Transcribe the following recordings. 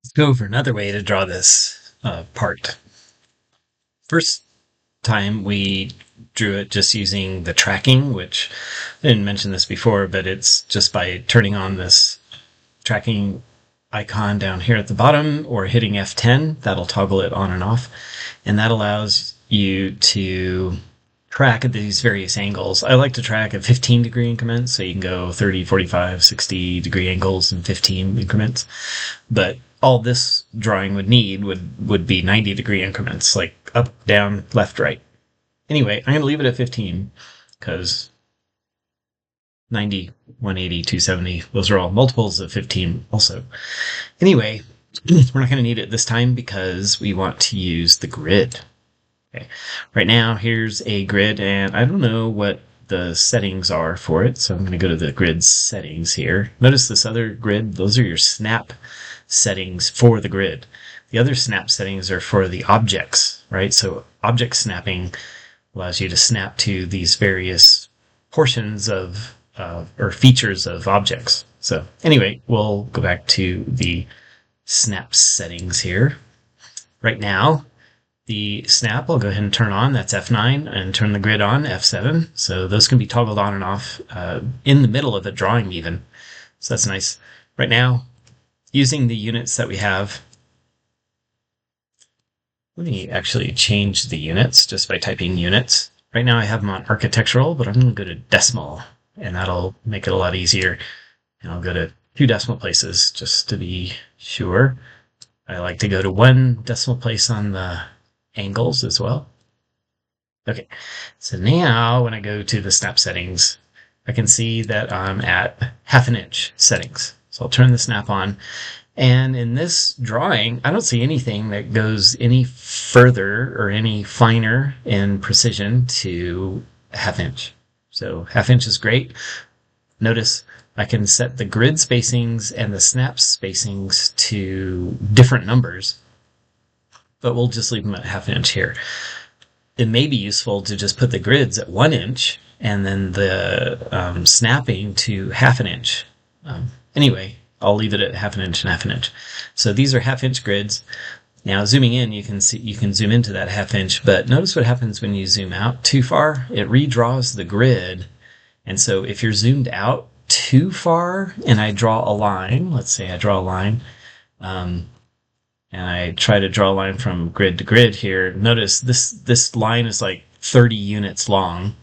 Let's go over another way to draw this part. First time we drew it just using the tracking, which I didn't mention this before, but it's just by turning on this tracking icon down here at the bottom or hitting F10, that'll toggle it on and off. And that allows you to track at these various angles. I like to track at 15-degree increments, so you can go 30, 45, 60-degree angles in 15 increments. But all this drawing would need would be 90-degree increments, like up, down, left, right. Anyway, I'm going to leave it at 15 because 90, 180, 270, those are all multiples of 15 also. Anyway, we're not going to need it this time because we want to use the grid. Okay. Right now, here's a grid, and I don't know what the settings are for it, so I'm going to go to the grid settings here. Notice this other grid, those are your snap settings for the grid. The other snap settings are for the objects, right? So object snapping allows you to snap to these various portions of or features of objects. So anyway, we'll go back to the snap settings here. Right now, the snap I'll go ahead and turn on, that's F9, and turn the grid on, F7. So those can be toggled on and off in the middle of a drawing even. So that's nice. Right now, using the units that we have, let me actually change the units just by typing units. Right now I have them on architectural, but I'm going to go to decimal, and that'll make it a lot easier. And I'll go to 2 decimal places just to be sure. I like to go to 1 decimal place on the angles as well. Okay, so now when I go to the snap settings, I can see that I'm at 1/2 inch settings. So I'll turn the snap on. And in this drawing, I don't see anything that goes any further or any finer in precision to 1/2 inch. So 1/2 inch is great. Notice I can set the grid spacings and the snap spacings to different numbers, but we'll just leave them at 1/2 inch here. It may be useful to just put the grids at 1 inch and then the snapping to 1/2 inch. Anyway, I'll leave it at 1/2 inch and 1/2 inch. So these are 1/2 inch grids. Now zooming in, you can see you can zoom into that 1/2 inch, but notice what happens when you zoom out too far. It redraws the grid, and so if you're zoomed out too far, and I draw a line, let's say I draw a line, and I try to draw a line from grid to grid here. Notice this line is like 30 units long,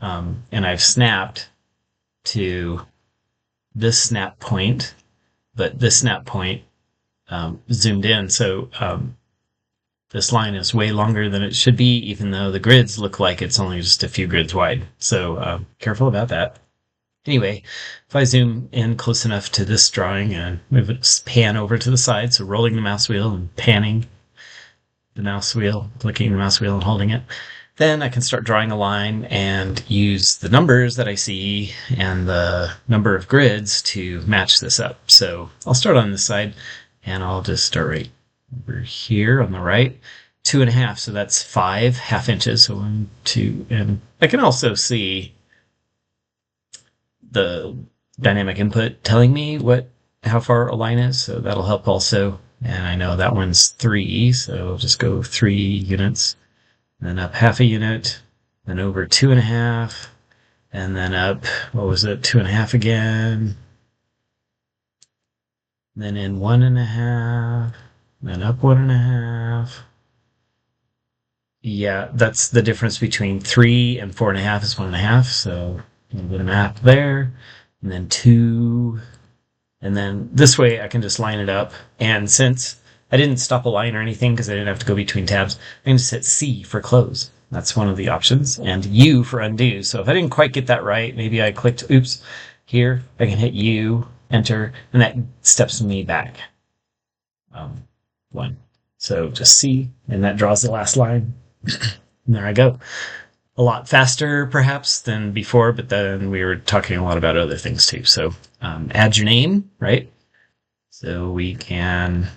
and I've snapped to this snap point, but this snap point zoomed in, so this line is way longer than it should be, even though the grids look like it's only just a few grids wide. So careful about that. Anyway, if I zoom in close enough to this drawing and move it, pan over to the side, so rolling the mouse wheel and panning the mouse wheel, clicking the mouse wheel and holding it, then I can start drawing a line and use the numbers that I see and the number of grids to match this up. So I'll start on this side, and I'll just start right over here on the right. 2.5, so that's 5 1/2 inches. So 1, 2, and I can also see the dynamic input telling me how far a line is, so that'll help also. And I know that one's 3, so I'll just go 3 units, then up 1/2 unit, then over 2.5, and then up, what was it, 2.5 again, then in 1.5, then up 1.5. Yeah, that's the difference between 3 and 4.5 is 1.5, so a little bit of math there, and then 2, and then this way I can just line it up. And since I didn't stop a line or anything because I didn't have to go between tabs, I'm going to hit C for close. That's one of the options, and U for undo. So if I didn't quite get that right, maybe I clicked, oops, here, I can hit U, enter, and that steps me back 1. So just C, and that draws the last line. And there I go. A lot faster, perhaps, than before, but then we were talking a lot about other things too. So add your name, right? So we can,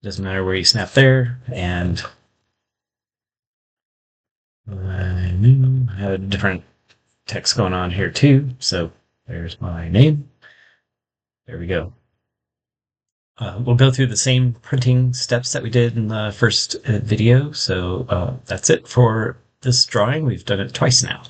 doesn't matter where you snap there, and I have a different text going on here too. So there's my name. There we go. we'll go through the same printing steps that we did in the first video. So that's it for this drawing. We've done it twice now.